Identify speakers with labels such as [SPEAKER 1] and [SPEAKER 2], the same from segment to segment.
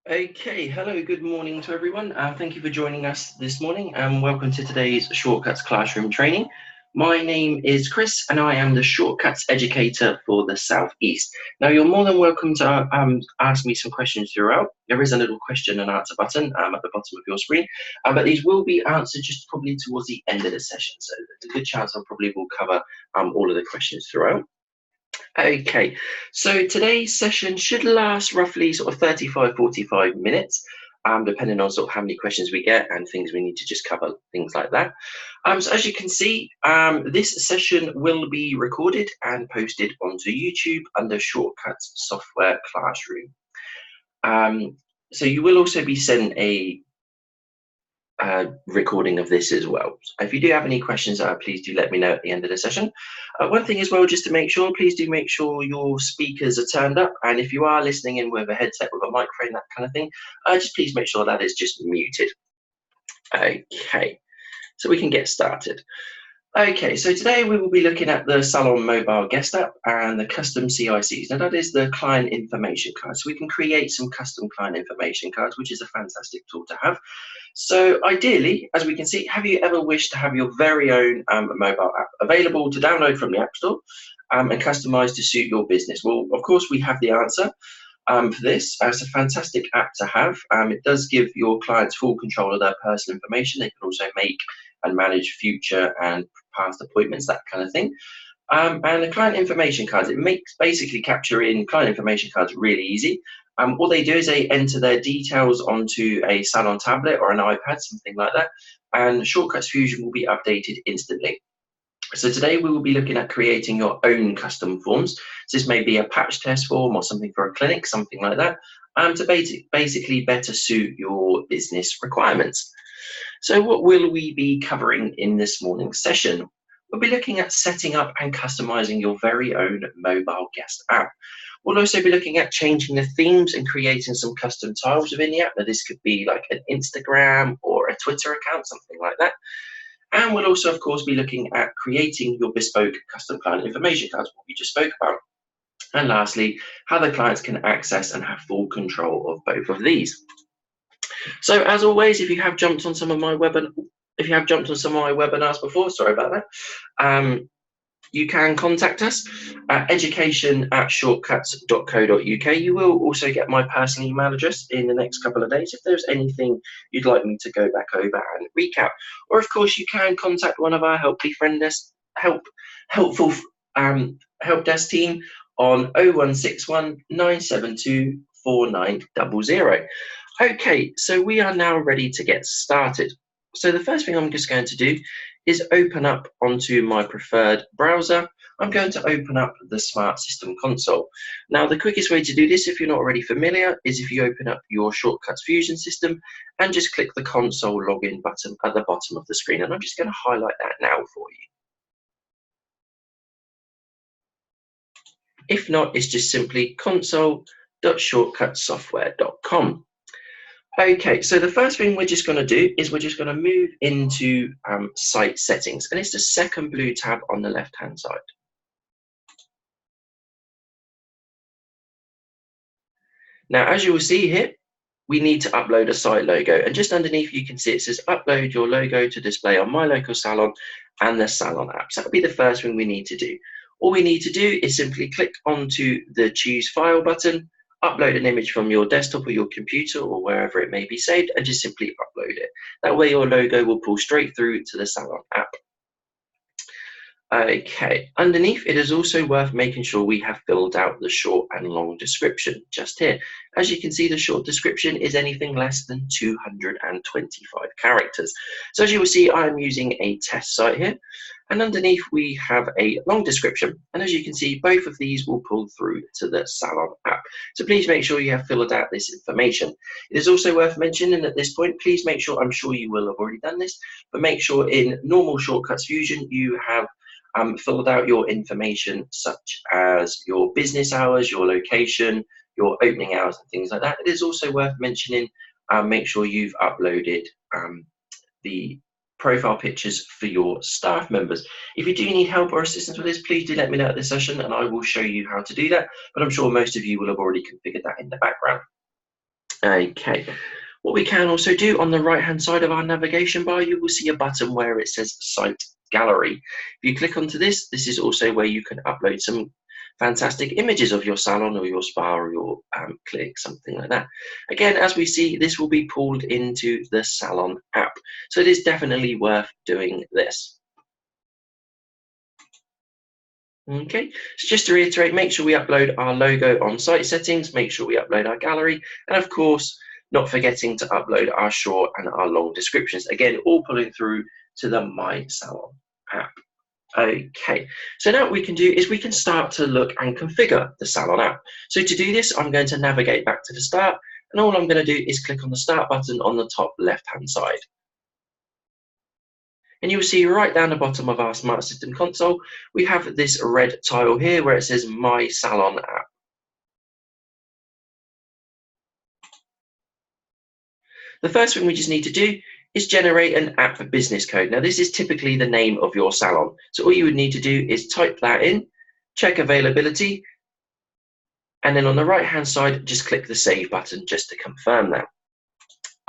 [SPEAKER 1] Okay, hello, good morning to everyone. Thank you for joining us this morning and welcome to today's Shortcuts Classroom training. My name is Chris and I am the Shortcuts educator for the Southeast. Now, you're more than welcome to ask me some questions throughout. There is a little question and answer button at the bottom of your screen, but these will be answered just probably towards the end of the session. So there's a good chance I probably will cover all of the questions throughout. Okay, so today's session should last roughly sort of 35-45 minutes, depending on sort of how many questions we get and things we need to just cover, things like that. So as you can see, this session will be recorded and posted onto YouTube under Shortcuts Software Classroom. So you will also be sent a recording of this as well. So if you do have any questions, please do let me know at the end of the session. One thing as well, just to make sure, please do make sure your speakers are turned up, and if you are listening in with a headset with a microphone, that kind of thing, just please make sure that is just muted. Okay, so we can get started. Okay, so today we will be looking at the Salon mobile guest app and the custom CICs. Now that is the client information card. So we can create some custom client information cards, which is a fantastic tool to have. So ideally, as we can see, have you ever wished to have your very own mobile app available to download from the App Store and customized to suit your business? Well, of course, we have the answer for this. It's a fantastic app to have. It does give your clients full control of their personal information. They can also make and manage future and past appointments, that kind of thing. And the client information cards, it makes basically capturing client information cards really easy. All they do is they enter their details onto a Salon tablet or an iPad, something like that, and Shortcuts Fusion will be updated instantly. So today we will be looking at creating your own custom forms. So this may be a patch test form or something for a clinic, something like that, to basically better suit your business requirements. So what will we be covering in this morning's session? We'll be looking at setting up and customizing your very own mobile guest app. We'll also be looking at changing the themes and creating some custom tiles within the app. Now this could be like an Instagram or a Twitter account, something like that. And we'll also, of course, be looking at creating your bespoke custom client information cards, what we just spoke about. And lastly, how the clients can access and have full control of both of these. So as always, if you have jumped on some of my webinars before, sorry about that, you can contact us at education@shortcuts.co.uk. You will also get my personal email address in the next couple of days if there's anything you'd like me to go back over and recap. Or of course, you can contact one of our help desk team on 0161 972 4900. Okay, so we are now ready to get started. So the first thing I'm just going to do is open up onto my preferred browser. I'm going to open up the Smart System console. Now, the quickest way to do this, if you're not already familiar, is if you open up your Shortcuts Fusion system and just click the console login button at the bottom of the screen. And I'm just going to highlight that now for you. If not, it's just simply console.shortcutsoftware.com. Okay, so the first thing we're just going to do is we're just going to move into site settings, and it's the second blue tab on the left-hand side. Now, as you will see here, we need to upload a site logo, and just underneath you can see it says upload your logo to display on My Local Salon and the Salon app. So that'll be the first thing we need to do. All we need to do is simply click onto the Choose File button, upload an image from your desktop or your computer or wherever it may be saved, and just simply upload it. That way your logo will pull straight through to the Salon app. Okay, underneath it is also worth making sure we have filled out the short and long description just here. As you can see, the short description is anything less than 225 characters. So as you will see, I'm using a test site here, and underneath we have a long description, and as you can see, both of these will pull through to the Salon app. So please make sure you have filled out this information. It is also worth mentioning at this point, please make sure, I'm sure you will have already done this, but make sure in normal Shortcuts Fusion you have filled out your information such as your business hours, your location, your opening hours and things like that. It is also worth mentioning, make sure you've uploaded the profile pictures for your staff members. If you do need help or assistance with this, please do let me know at this session and I will show you how to do that, but I'm sure most of you will have already configured that in the background. Okay. What we can also do on the right hand side of our navigation bar, you will see a button where it says Site Gallery. If you click onto this, this is also where you can upload some fantastic images of your salon or your spa or your clinic, something like that. Again, as we see, this will be pulled into the Salon app. So it is definitely worth doing this. Okay, so just to reiterate, make sure we upload our logo on site settings, make sure we upload our gallery, and of course, not forgetting to upload our short and our long descriptions. Again, all pulling through to the My Salon app. Okay, so now what we can do is we can start to look and configure the Salon app. So to do this, I'm going to navigate back to the start, and all I'm going to do is click on the Start button on the top left-hand side. And you will see right down the bottom of our Smart System console, we have this red tile here where it says My Salon app. The first thing we just need to do is generate an app business code. Now, this is typically the name of your salon. So all you would need to do is type that in, check availability, and then on the right-hand side, just click the Save button just to confirm that.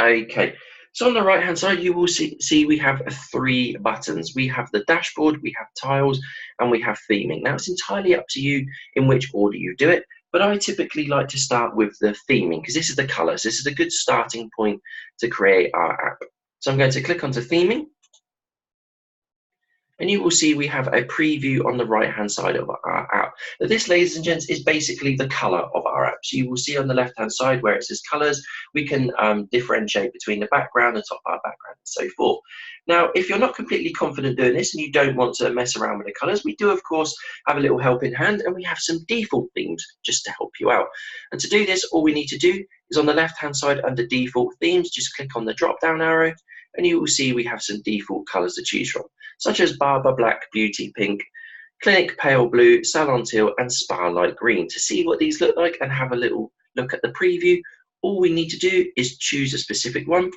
[SPEAKER 1] Okay, so on the right-hand side, you will see we have 3 buttons. We have the dashboard, we have tiles, and we have theming. Now, it's entirely up to you in which order you do it, but I typically like to start with the theming because this is the colors. This is a good starting point to create our app. So I'm going to click onto theming. And you will see we have a preview on the right-hand side of our app. Now this, ladies and gents, is basically the color of our app. So you will see on the left-hand side where it says colors, we can differentiate between the background, the top bar background, and so forth. Now, if you're not completely confident doing this and you don't want to mess around with the colors, we do, of course, have a little helping hand, and we have some default themes just to help you out. And to do this, all we need to do is on the left-hand side under default themes, just click on the drop-down arrow, and you will see we have some default colors to choose from, such as Barber Black, Beauty Pink, Clinic Pale Blue, Salon Teal, and Spa Light Green. To see what these look like and have a little look at the preview, all we need to do is choose a specific one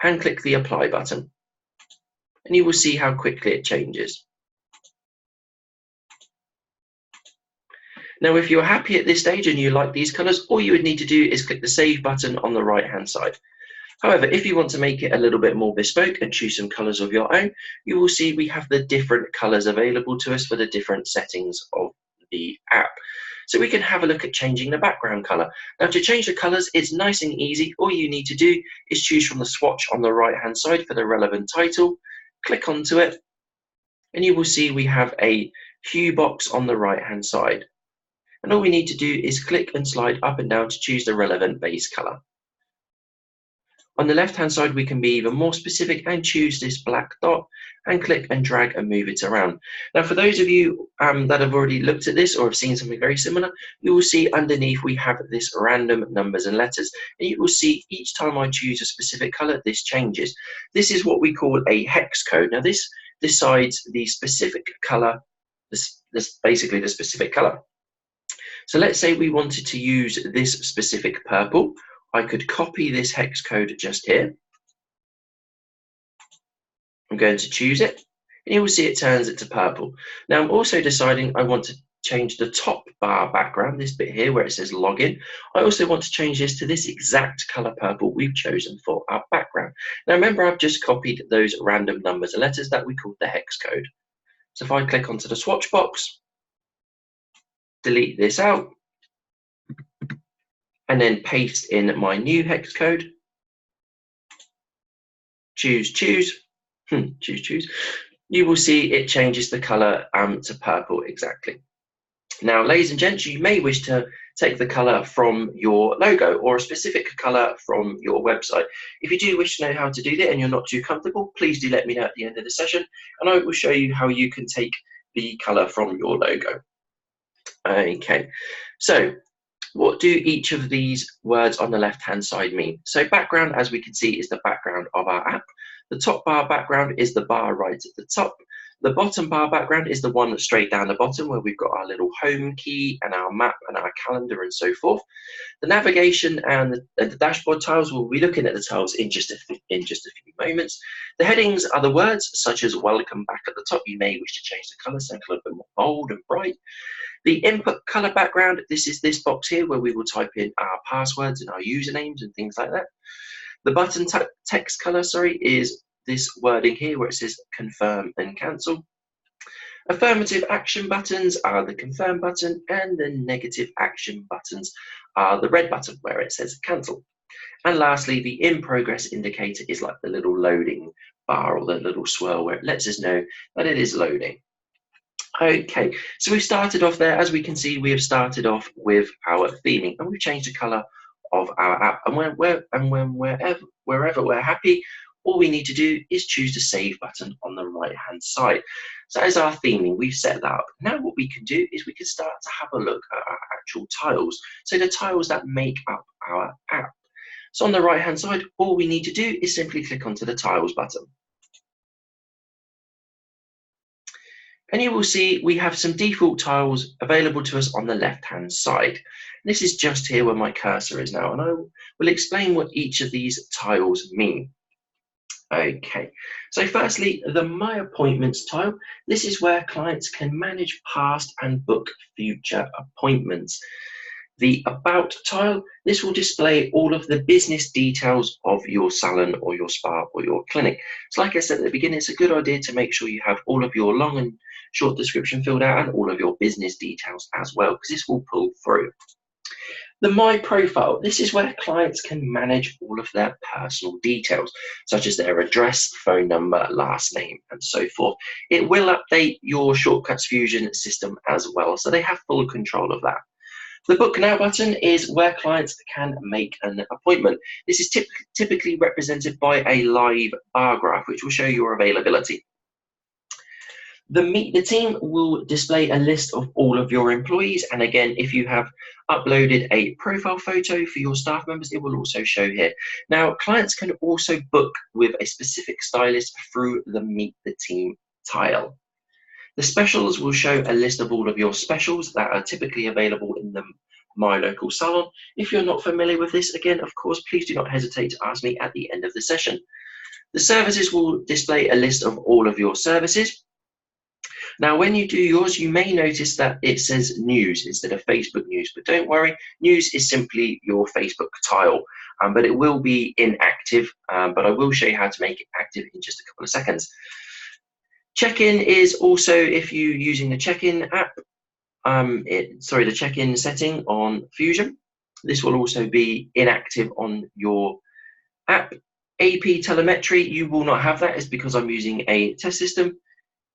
[SPEAKER 1] and click the Apply button. And you will see how quickly it changes. Now, if you're happy at this stage and you like these colors, all you would need to do is click the Save button on the right-hand side. However, if you want to make it a little bit more bespoke and choose some colors of your own, you will see we have the different colors available to us for the different settings of the app. So we can have a look at changing the background color. Now, to change the colors, it's nice and easy. All you need to do is choose from the swatch on the right-hand side for the relevant title, click onto it, and you will see we have a hue box on the right-hand side. And all we need to do is click and slide up and down to choose the relevant base color. On the left-hand side, we can be even more specific and choose this black dot and click and drag and move it around. Now, for those of you that have already looked at this or have seen something very similar, you will see underneath we have this random numbers and letters. And you will see each time I choose a specific color, this changes. This is what we call a hex code. Now, this decides the specific color, this basically the specific color. So let's say we wanted to use this specific purple. I could copy this hex code just here. I'm going to choose it, and you will see it turns it to purple. Now I'm also deciding I want to change the top bar background, this bit here where it says login. I also want to change this to this exact color purple we've chosen for our background. Now remember, I've just copied those random numbers and letters that we called the hex code. So if I click onto the swatch box, delete this out, and then paste in my new hex code, choose, choose, you will see it changes the color to purple exactly. Now, ladies and gents, you may wish to take the color from your logo or a specific color from your website. If you do wish to know how to do that and you're not too comfortable, please do let me know at the end of the session, and I will show you how you can take the color from your logo. Okay, so what do each of these words on the left-hand side mean? So background, as we can see, is the background of our app. The top bar background is the bar right at the top. The bottom bar background is the one that's straight down the bottom where we've got our little home key and our map and our calendar and so forth. The navigation and the dashboard tiles, we'll be looking at the tiles in just a few moments. The headings are the words such as welcome back at the top. You may wish to change the colour, so a little bit more bold and bright. The input colour background, this is this box here where we will type in our passwords and our usernames and things like that. The button text colour, is this wording here where it says confirm and cancel. Affirmative action buttons are the confirm button, and the negative action buttons are the red button where it says cancel. And lastly, the in progress indicator is like the little loading bar or the little swirl where it lets us know that it is loading. Okay, so we've started off there. As we can see, we have started off with our theming, and we've changed the color of our app. And wherever we're happy, all we need to do is choose the save button on the right hand side. So as our theming, we've set that up. Now what we can do is we can start to have a look at our actual tiles. So the tiles that make up our app. So on the right hand side, all we need to do is simply click onto the tiles button. And you will see we have some default tiles available to us on the left hand side. This is just here where my cursor is now, and I will explain what each of these tiles mean. Okay, so firstly, the My Appointments tile. This is where clients can manage past and book future appointments. The About tile, this will display all of the business details of your salon or your spa or your clinic. So like I said at the beginning, it's a good idea to make sure you have all of your long and short description filled out and all of your business details as well, because this will pull through. The My Profile, this is where clients can manage all of their personal details, such as their address, phone number, last name, and so forth. It will update your Shortcuts Fusion system as well, so they have full control of that. The Book Now button is where clients can make an appointment. This is typically represented by a live bar graph, which will show your availability. The Meet the Team will display a list of all of your employees. And again, if you have uploaded a profile photo for your staff members, it will also show here. Now, clients can also book with a specific stylist through the Meet the Team tile. The specials will show a list of all of your specials that are typically available in the My Local Salon. If you're not familiar with this, again, of course, please do not hesitate to ask me at the end of the session. The services will display a list of all of your services. Now, when you do yours, you may notice that it says news instead of Facebook news, but don't worry, news is simply your Facebook tile, but it will be inactive, but I will show you how to make it active in just a couple of seconds. Check-in is also, if you're using the check-in app, the check-in setting on Fusion, this will also be inactive on your app. AP telemetry, you will not have that. It's because I'm using a test system.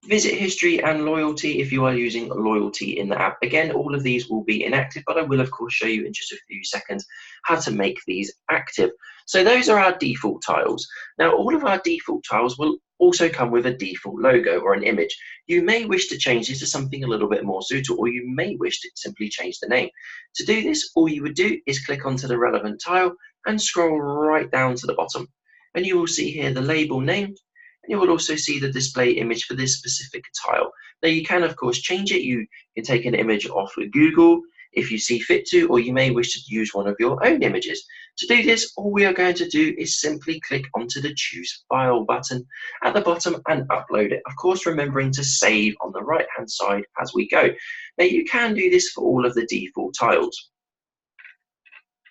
[SPEAKER 1] Visit history and loyalty, if you are using loyalty in the app. Again, all of these will be inactive, but I will of course show you in just a few seconds how to make these active. So those are our default tiles. Now, all of our default tiles will also come with a default logo or an image. You may wish to change this to something a little bit more suitable, or you may wish to simply change the name. To do this, all you would do is click onto the relevant tile and scroll right down to the bottom. And you will see here the label name. And you will also see the display image for this specific tile. Now, you can, of course, change it. You can take an image off of Google if you see fit to, or you may wish to use one of your own images. To do this, all we are going to do is simply click onto the Choose File button at the bottom and upload it. Of course, remembering to save on the right-hand side as we go. Now, you can do this for all of the default tiles.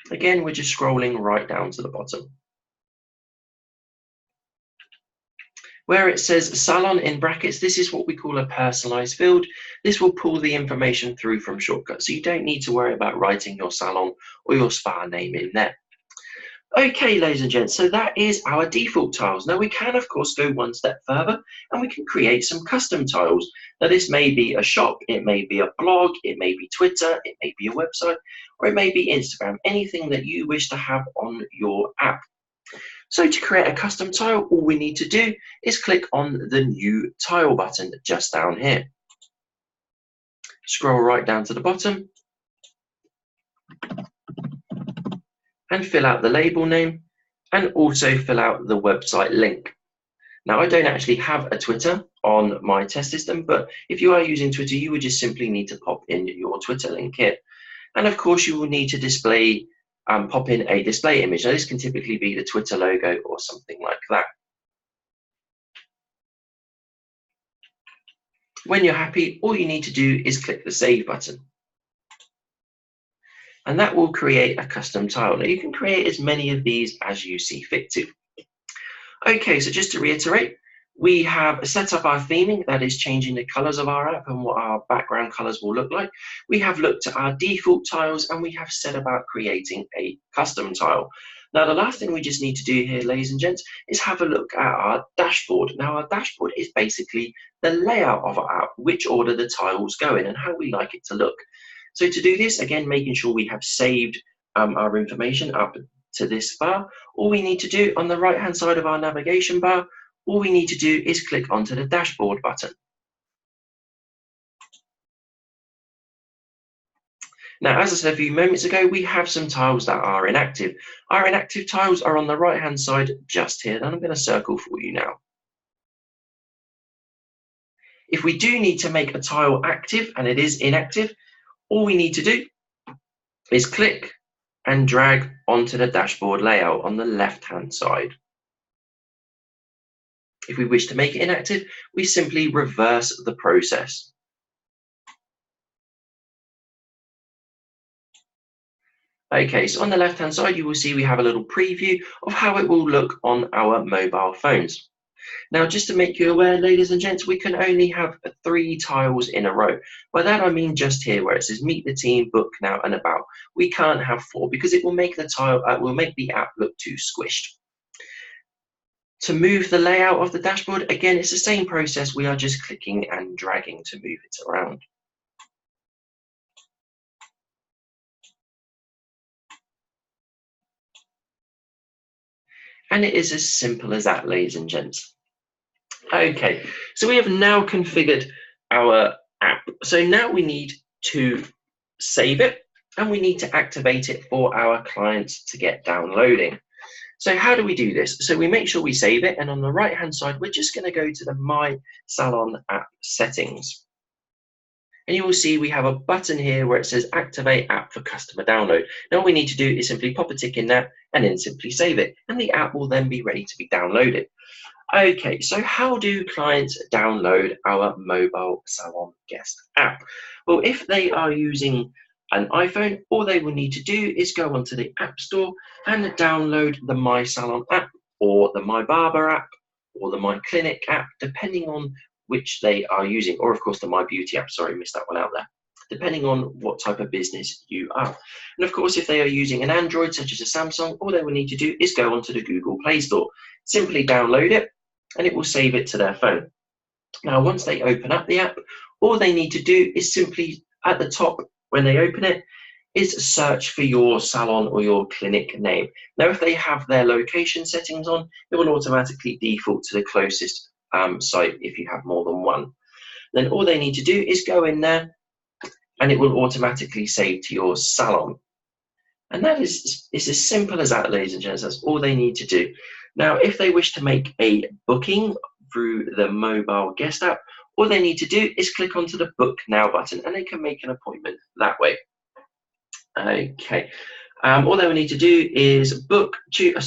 [SPEAKER 1] Again, we're just scrolling right down to the bottom. Where it says Salon in brackets, this is what we call a personalized field. This will pull the information through from Shortcuts, so you don't need to worry about writing your salon or your spa name in there. Okay, ladies and gents, so that is our default tiles. Now, we can, of course, go one step further and we can create some custom tiles. Now, this may be a shop, it may be a blog, it may be Twitter, it may be a website, or it may be Instagram, anything that you wish to have on your app. So to create a custom tile, all we need to do is click on the New Tile button just down here. Scroll right down to the bottom and fill out the label name and also fill out the website link. Now, I don't actually have a Twitter on my test system, but if you are using Twitter, you would just simply need to pop in your Twitter link here. And of course, you will need to pop in a display image. Now, this can typically be the Twitter logo or something like that. When you're happy, all you need to do is click the Save button. And that will create a custom tile. Now, you can create as many of these as you see fit to. Okay, so just to reiterate, we have set up our theming, that is changing the colors of our app and what our background colors will look like. We have looked at our default tiles and we have set about creating a custom tile. Now, the last thing we just need to do here, ladies and gents, is have a look at our dashboard. Now, our dashboard is basically the layout of our app, which order the tiles go in and how we like it to look. So to do this, again, making sure we have saved our information up to this bar, all we need to do on the right hand side of our navigation bar, all we need to do is click onto the dashboard button. Now, as I said a few moments ago, we have some tiles that are inactive. Our inactive tiles are on the right hand side just here, and I'm going to circle for you now. If we do need to make a tile active and it is inactive, all we need to do is click and drag onto the dashboard layout on the left hand side. If we wish to make it inactive, we simply reverse the process. Okay, so on the left hand side, you will see we have a little preview of how it will look on our mobile phones. Now, just to make you aware, ladies and gents, we can only have 3 tiles in a row. By that, I mean just here where it says meet the team, book now, and about. We can't have 4 because it will make the app look too squished. To move the layout of the dashboard, again, it's the same process. We are just clicking and dragging to move it around. And it is as simple as that, ladies and gents. Okay, so we have now configured our app. So now we need to save it and we need to activate it for our clients to get downloading. So how do we do this? So we make sure we save it, and on the right hand side, we're just going to go to the My Salon app settings. And you will see we have a button here where it says activate app for customer download. Now all we need to do is simply pop a tick in that and then simply save it, and the app will then be ready to be downloaded. Okay, so how do clients download our mobile salon guest app? Well, if they are using an iPhone, all they will need to do is go onto the App Store and download the My Salon app or the My Barber app or the My Clinic app, depending on which they are using, or of course the My Beauty app, sorry, missed that one out there, depending on what type of business you are. And of course, if they are using an Android, such as a Samsung, all they will need to do is go onto the Google Play Store, simply download it, and it will save it to their phone. Now, once they open up the app, all they need to do is simply, at the top, when they open it, is search for your salon or your clinic name. Now, if they have their location settings on, it will automatically default to the closest site if you have more than one. Then all they need to do is go in there and it will automatically save to your salon. And that is as simple as that, ladies and gents. That's all they need to do. Now, if they wish to make a booking through the mobile guest app, all they need to do is click onto the Book Now button and they can make an appointment that way. Okay. All they will need to do is to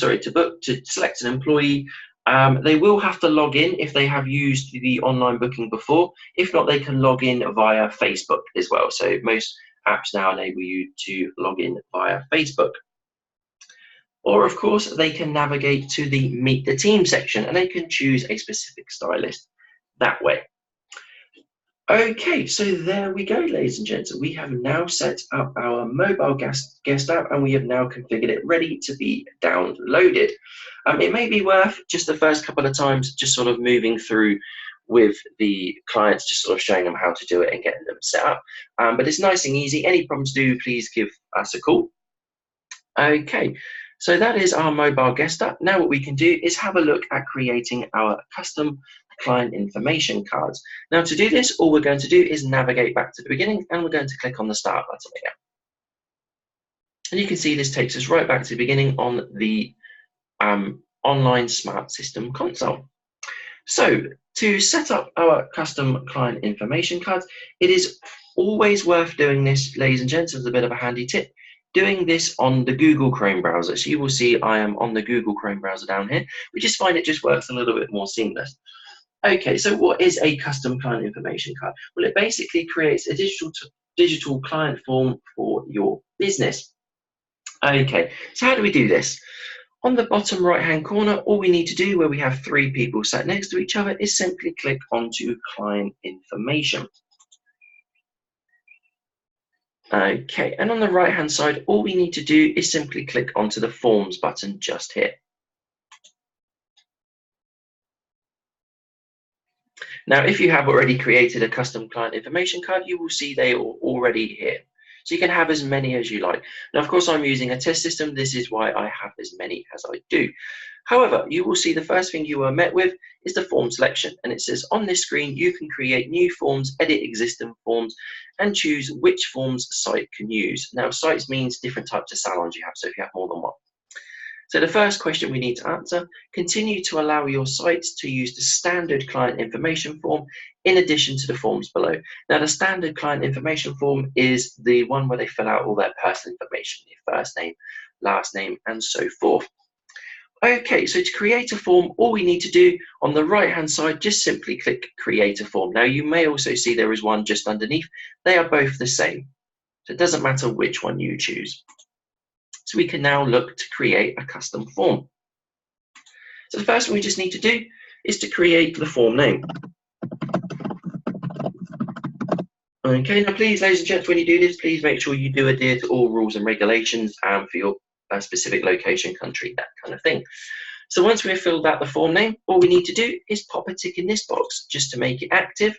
[SPEAKER 1] select an employee. They will have to log in if they have used the online booking before. If not, they can log in via Facebook as well. So most apps now enable you to log in via Facebook. Or of course, they can navigate to the Meet the Team section and they can choose a specific stylist that way. Okay, so there we go, ladies and gents. We have now set up our mobile guest app and we have now configured it ready to be downloaded. It may be worth just the first couple of times just sort of moving through with the clients, just sort of showing them how to do it and getting them set up. But it's nice and easy. Any problems, do please give us a call. Okay, so that is our mobile guest app. Now what we can do is have a look at creating our custom client information cards. Now to do this, all we're going to do is navigate back to the beginning and we're going to click on the Start button again. And you can see this takes us right back to the beginning on the online smart system console. So to set up our custom client information cards, it is always worth doing this, ladies and gents, as a bit of a handy tip, doing this on the Google Chrome browser. So you will see I am on the Google Chrome browser down here. We just find it just works a little bit more seamless. Okay, so what is a custom client information card? Well, it basically creates a digital client form for your business. Okay, so how do we do this? On the bottom right hand corner, all we need to do where we have three people sat next to each other is simply click onto client information. Okay, and on the right hand side, all we need to do is simply click onto the forms button just here. Now, if you have already created a custom client information card, you will see they are already here. So you can have as many as you like. Now, of course, I'm using a test system. This is why I have as many as I do. However, you will see the first thing you are met with is the form selection. And it says on this screen, you can create new forms, edit existing forms, and choose which forms site can use. Now, sites means different types of salons you have. So if you have more than one. So the first question we need to answer, continue to allow your sites to use the standard client information form in addition to the forms below. Now the standard client information form is the one where they fill out all their personal information, your first name, last name, and so forth. Okay, so to create a form, all we need to do on the right hand side, just simply click create a form. Now you may also see there is one just underneath. They are both the same. So it doesn't matter which one you choose. So we can now look to create a custom form. So the first thing we just need to do is to create the form name. Okay, now please, ladies and gents, when you do this, please make sure you do adhere to all rules and regulations for your specific location, country, that kind of thing. So once we've filled out the form name, all we need to do is pop a tick in this box just to make it active.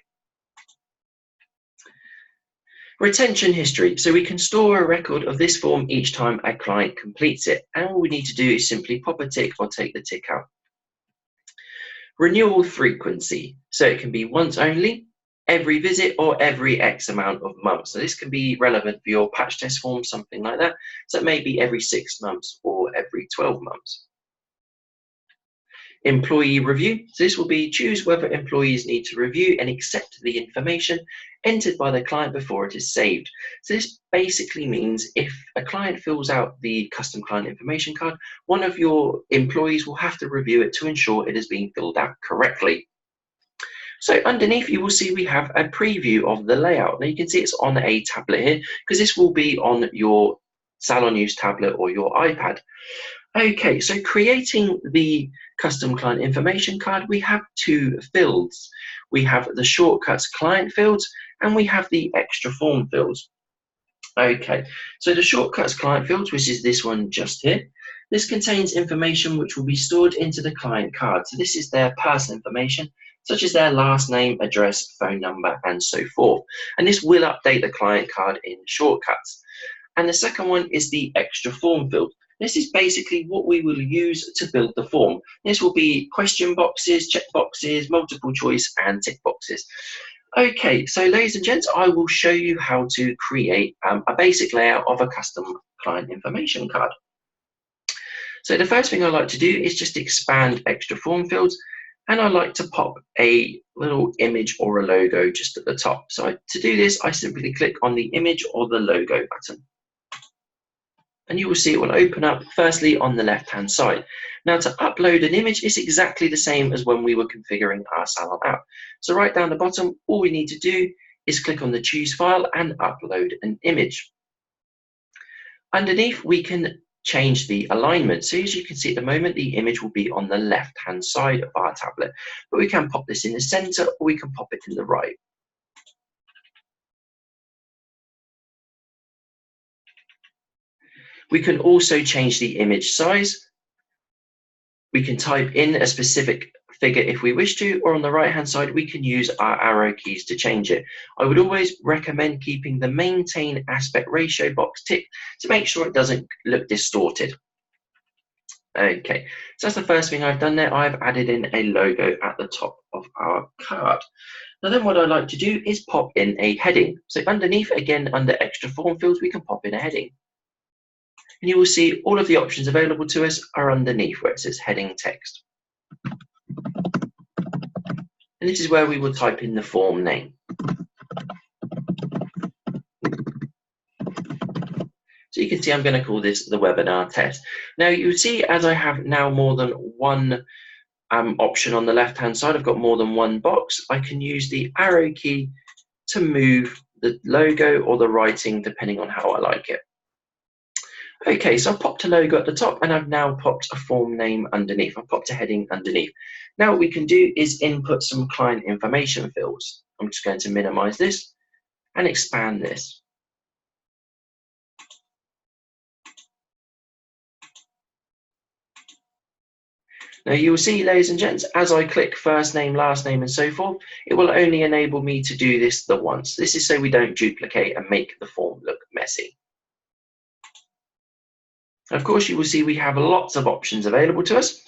[SPEAKER 1] Retention history. So we can store a record of this form each time a client completes it. And all we need to do is simply pop a tick or take the tick out. Renewal frequency. So it can be once only, every visit, or every X amount of months. So this can be relevant for your patch test form, something like that. So it may be every 6 months or every 12 months. Employee review. So this will be choose whether employees need to review and accept the information entered by the client before it is saved. So this basically means if a client fills out the custom client information card, one of your employees will have to review it to ensure it is being filled out correctly. So underneath you will see we have a preview of the layout. Now you can see it's on a tablet here because this will be on your Salon use tablet or your iPad. Okay, so creating the custom client information card, we have two fields. We have the shortcuts client fields and we have the extra form fields. Okay, so the shortcuts client fields, which is this one just here, this contains information which will be stored into the client card. So this is their personal information, such as their last name, address, phone number, and so forth. And this will update the client card in shortcuts. And the second one is the extra form field. This is basically what we will use to build the form. This will be question boxes, check boxes, multiple choice, and tick boxes. Okay, so ladies and gents, I will show you how to create a basic layout of a custom client information card. So the first thing I like to do is just expand extra form fields, and I like to pop a little image or a logo just at the top. So to do this, I simply click on the image or the logo button. And you will see it will open up firstly on the left hand side. Now to upload an image is exactly the same as when we were configuring our Salon app. So right down the bottom, all we need to do is click on the choose file and upload an image. Underneath we can change the alignment. So as you can see at the moment, the image will be on the left hand side of our tablet, but we can pop this in the center or we can pop it in the right. We can also change the image size. We can type in a specific figure if we wish to, or on the right hand side, we can use our arrow keys to change it. I would always recommend keeping the maintain aspect ratio box ticked to make sure it doesn't look distorted. Okay, so that's the first thing I've done there. I've added in a logo at the top of our card. Now then what I like to do is pop in a heading. So underneath, again, under extra form fields, we can pop in a heading. And you will see all of the options available to us are underneath where it says heading text. and this is where we will type in the form name. So you can see I'm going to call this the webinar test. Now you see, as I have now more than one option on the left hand side, I've got more than one box. I can use the arrow key to move the logo or the writing depending on how I like it. Okay, so I've popped a logo at the top and I've now popped a form name underneath. I've popped a heading underneath. Now what we can do is input some client information fields. I'm just going to minimize this and expand this. Now you will see, ladies and gents, as I click first name, last name, and so forth, it will only enable me to do this the once. This is so we don't duplicate and make the form look messy. Of course, you will see we have lots of options available to us.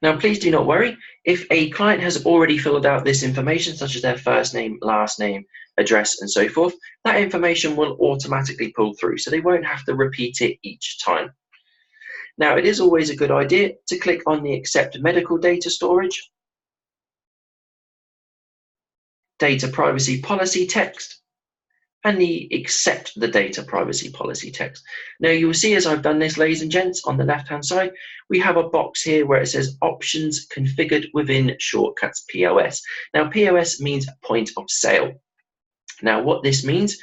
[SPEAKER 1] Now, please do not worry. If a client has already filled out this information, such as their first name, last name, address, and so forth, that information will automatically pull through, so they won't have to repeat it each time. Now, it is always a good idea to click on the Accept Medical Data Storage, Data Privacy Policy text, and the Accept the Data Privacy Policy text. Now, you will see as I've done this, ladies and gents, on the left-hand side, we have a box here where it says Options Configured within Shortcuts POS. Now, POS means point of sale. Now, what this means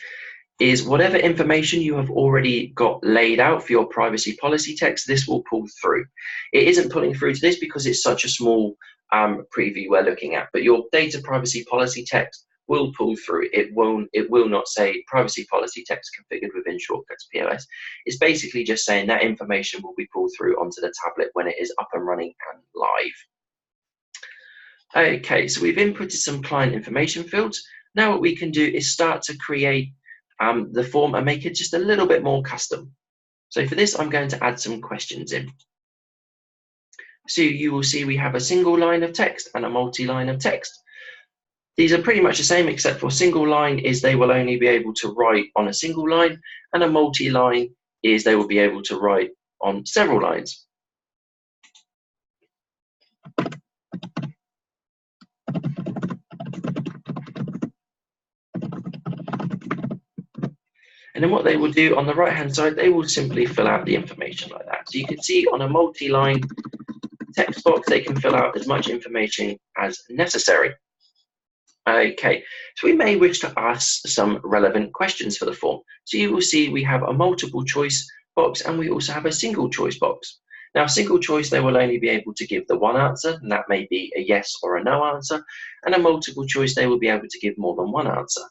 [SPEAKER 1] is whatever information you have already got laid out for your privacy policy text, this will pull through. It isn't pulling through to this because it's such a small preview we're looking at, but your data privacy policy text will pull through. It will not say privacy policy text configured within Shortcuts POS. It's basically just saying that information will be pulled through onto the tablet when it is up and running and live. Okay, so we've inputted some client information fields. Now what we can do is start to create the form and make it just a little bit more custom. So for this, I'm going to add some questions in. So you will see we have a single line of text and a multi-line of text. These are pretty much the same, except for single line is they will only be able to write on a single line, and a multi-line is they will be able to write on several lines. And then what they will do on the right hand side, they will simply fill out the information like that. So you can see on a multi-line text box, they can fill out as much information as necessary. Okay, so we may wish to ask some relevant questions for the form. So you will see we have a multiple choice box and we also have a single choice box. Now, single choice, they will only be able to give the one answer, and that may be a yes or a no answer. And a multiple choice, they will be able to give more than one answer.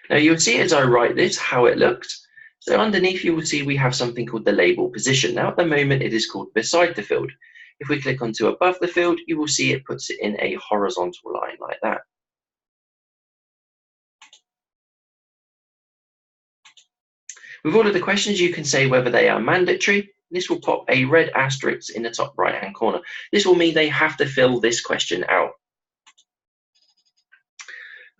[SPEAKER 1] Now you'll see as I write this how it looks. So underneath you will see we have something called the label position. Now at the moment it is called beside the field. If we click onto above the field, you will see it puts it in a horizontal line like that. With all of the questions, you can say whether they are mandatory. This will pop a red asterisk in the top right hand corner. This will mean they have to fill this question out.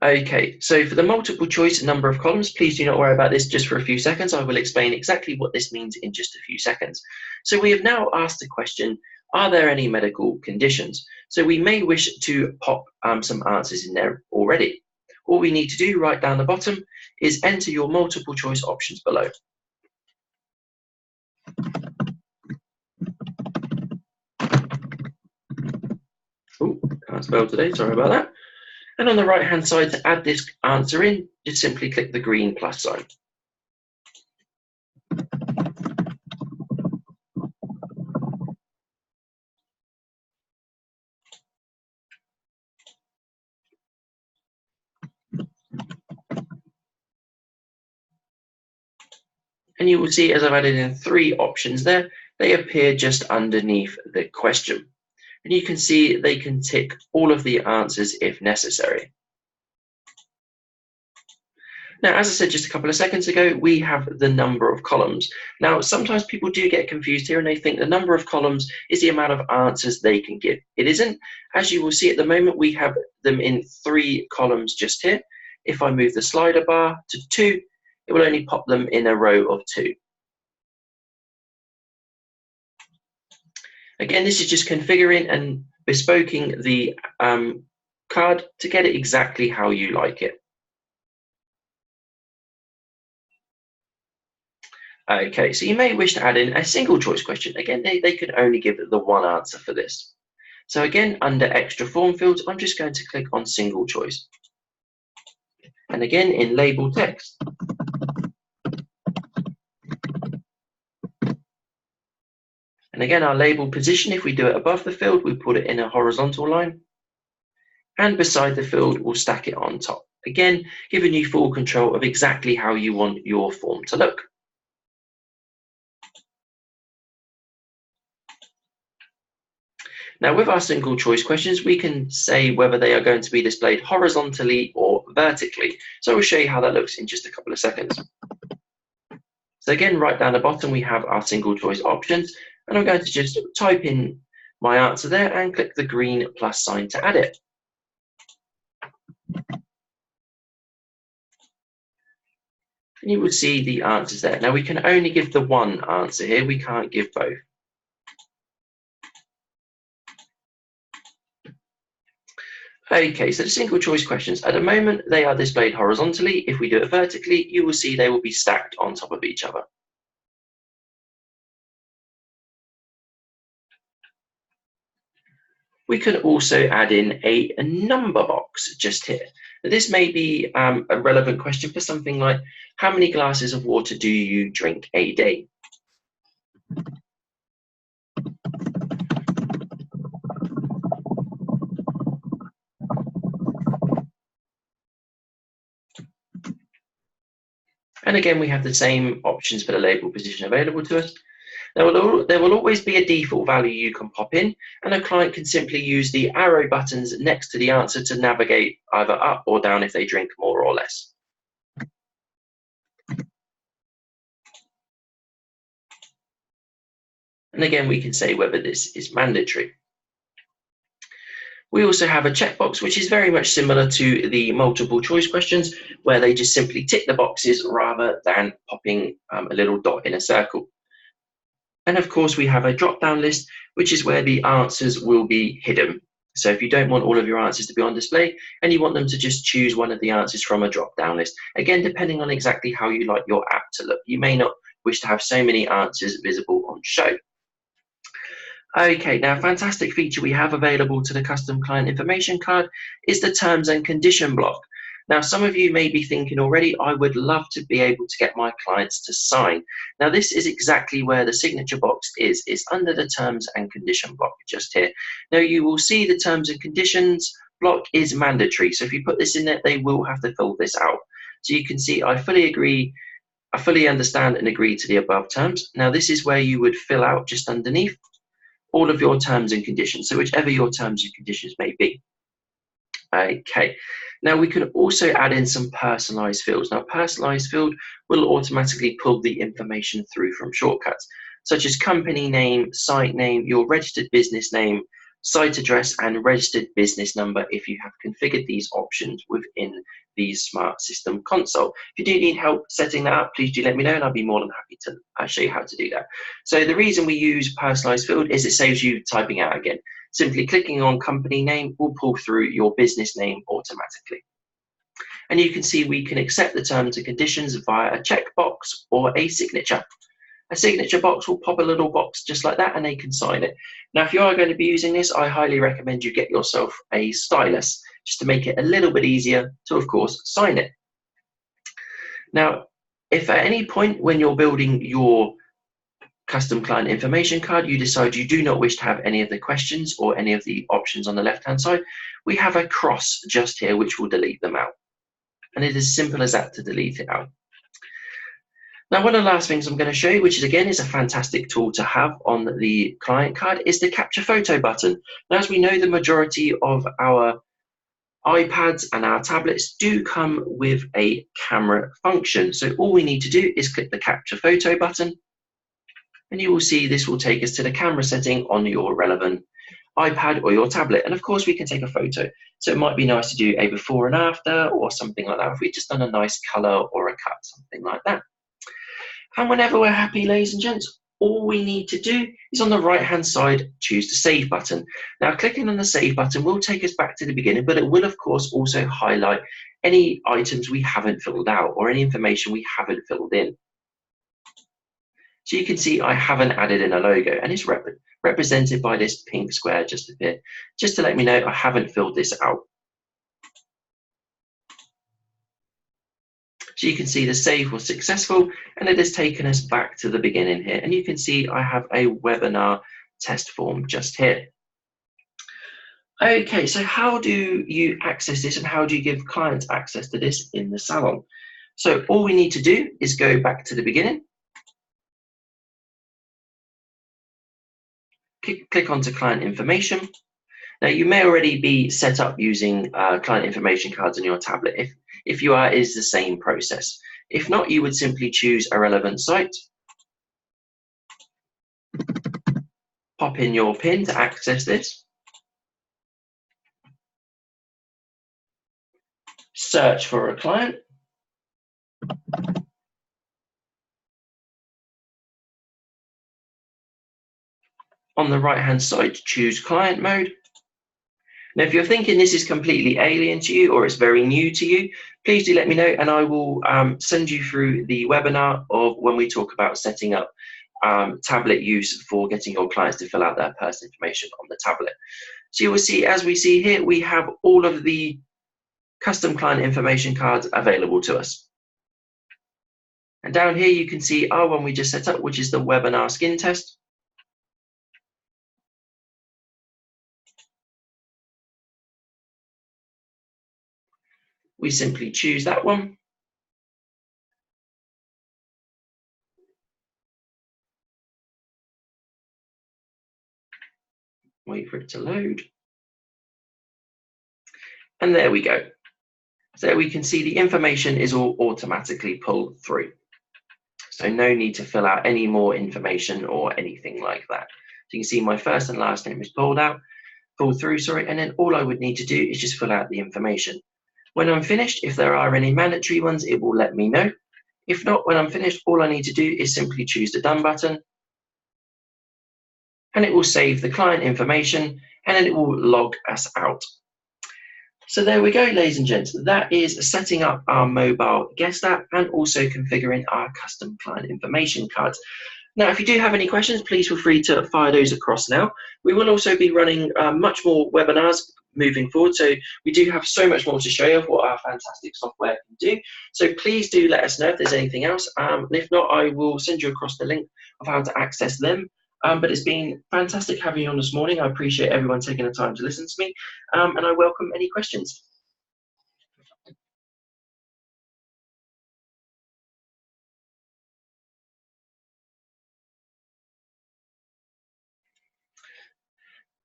[SPEAKER 1] Okay, so for the multiple choice number of columns, please do not worry about this just for a few seconds. I will explain exactly what this means in just a few seconds. So we have now asked the question, are there any medical conditions? So we may wish to pop some answers in there already. All we need to do right down the bottom is enter your multiple choice options below. Oh, can't spell today, sorry about that. And on the right hand side, to add this answer in, just simply click the green plus sign. And you will see as I've added in 3 options there, they appear just underneath the question. And you can see they can tick all of the answers if necessary. Now, as I said just a couple of seconds ago, we have the number of columns. Now, sometimes people do get confused here and they think the number of columns is the amount of answers they can give. It isn't. As you will see at the moment, we have them in 3 columns just here. If I move the slider bar to 2, it will only pop them in a row of 2. Again, this is just configuring and bespoking the card to get it exactly how you like it. Okay, so you may wish to add in a single choice question. Again, they can only give the one answer for this. So again, under extra form fields, I'm just going to click on single choice. And again, in label text, and again, our label position, if we do it above the field, we put it in a horizontal line. And beside the field, we'll stack it on top. Again, giving you full control of exactly how you want your form to look. Now, with our single choice questions, we can say whether they are going to be displayed horizontally or vertically. So we'll show you how that looks in just a couple of seconds. So again, right down the bottom, we have our single choice options, and I'm going to just type in my answer there and click the green plus sign to add it. And you will see the answers there. Now, we can only give the one answer here. We can't give both. Okay, so the single choice questions, at the moment, they are displayed horizontally. If we do it vertically, you will see they will be stacked on top of each other. We can also add in a number box just here. Now, this may be a relevant question for something like, how many glasses of water do you drink a day? And again, we have the same options for the label position available to us. There will always be a default value you can pop in, and a client can simply use the arrow buttons next to the answer to navigate either up or down if they drink more or less. And again, we can say whether this is mandatory. We also have a checkbox, which is very much similar to the multiple choice questions, where they just simply tick the boxes rather than popping a little dot in a circle. And of course, we have a drop-down list, which is where the answers will be hidden. So if you don't want all of your answers to be on display and you want them to just choose one of the answers from a drop-down list, again, depending on exactly how you like your app to look, you may not wish to have so many answers visible on show. Okay, now a fantastic feature we have available to the custom client information card is the terms and condition block. Now, some of you may be thinking already, I would love to be able to get my clients to sign. Now, this is exactly where the signature box is. It's under the terms and condition block just here. Now, you will see the terms and conditions block is mandatory. So if you put this in there, they will have to fill this out. So you can see I fully agree, I fully understand and agree to the above terms. Now, this is where you would fill out just underneath all of your terms and conditions, so whichever your terms and conditions may be. Okay, now we can also add in some personalized fields. Now, personalized field will automatically pull the information through from shortcuts, such as company name, site name, your registered business name, site address, and registered business number if you have configured these options within the Smart System console. If you do need help setting that up, please do let me know and I'll be more than happy to show you how to do that. So the reason we use personalized field is it saves you typing out again. Simply clicking on company name will pull through your business name automatically. And you can see we can accept the terms and conditions via a checkbox or a signature. A signature box will pop a little box just like that and they can sign it. Now, if you are going to be using this, I highly recommend you get yourself a stylus just to make it a little bit easier to, of course, sign it. Now, if at any point when you're building your custom client information card, you decide you do not wish to have any of the questions or any of the options on the left-hand side, we have a cross just here which will delete them out. And it is as simple as that to delete it out. Now, one of the last things I'm going to show you, which is again is a fantastic tool to have on the client card, is the capture photo button. Now, as we know, the majority of our iPads and our tablets do come with a camera function. So all we need to do is click the capture photo button, and you will see this will take us to the camera setting on your relevant iPad or your tablet. And of course, we can take a photo. So it might be nice to do a before and after or something like that. If we've just done a nice color or a cut, something like that. And whenever we're happy, ladies and gents, all we need to do is on the right-hand side, choose the Save button. Now, clicking on the Save button will take us back to the beginning, but it will, of course, also highlight any items we haven't filled out or any information we haven't filled in. So you can see I haven't added in a logo, and it's represented by this pink square just a bit, just to let me know I haven't filled this out. So you can see the save was successful, and it has taken us back to the beginning here. And you can see I have a webinar test form just here. Okay, so how do you access this and how do you give clients access to this in the salon? So all we need to do is go back to the beginning. Click onto client information. Now you may already be set up using client information cards on your tablet. If you are, it is the same process. If not, you would simply choose a relevant site, pop in your PIN to access this, search for a client, on the right-hand side, choose client mode. Now, if you're thinking this is completely alien to you or it's very new to you, please do let me know, and I will send you through the webinar of when we talk about setting up tablet use for getting your clients to fill out their personal information on the tablet. So you will see, as we see here, we have all of the custom client information cards available to us. And down here, you can see our one we just set up, which is the webinar skin test. We simply choose that one. Wait for it to load. And there we go. So we can see the information is all automatically pulled through. So no need to fill out any more information or anything like that. So you can see my first and last name is pulled through, and then all I would need to do is just fill out the information. When I'm finished, if there are any mandatory ones, it will let me know. If not, when I'm finished, all I need to do is simply choose the Done button, and it will save the client information, and then it will log us out. So there we go, ladies and gents. That is setting up our mobile guest app and also configuring our custom client information cards. Now, if you do have any questions, please feel free to fire those across now. We will also be running much more webinars moving forward. So we do have so much more to show you of what our fantastic software can do. So please do let us know if there's anything else. And if not, I will send you across the link of how to access them. But it's been fantastic having you on this morning. I appreciate everyone taking the time to listen to me, and I welcome any questions.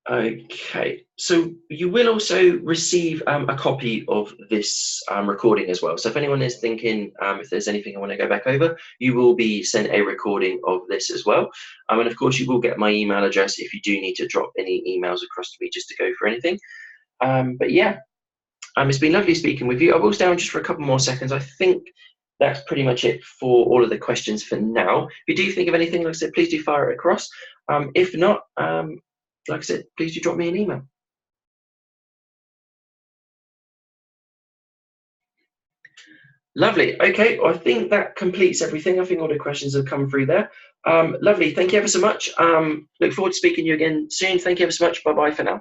[SPEAKER 1] Okay, so you will also receive a copy of this recording as well. So if anyone is thinking if there's anything I want to go back over, you will be sent a recording of this as well. And of course, you will get my email address if you do need to drop any emails across to me just to go for anything. But yeah, it's been lovely speaking with you. I will stay on just for a couple more seconds. I think that's pretty much it for all of the questions for now. If you do think of anything, like I said, please do fire it across. If not, like I said, please do drop me an email. Lovely. Okay, I think that completes everything. I think all the questions have come through there. Lovely. Thank you ever so much. Look forward to speaking to you again soon. Thank you ever so much. Bye-bye for now.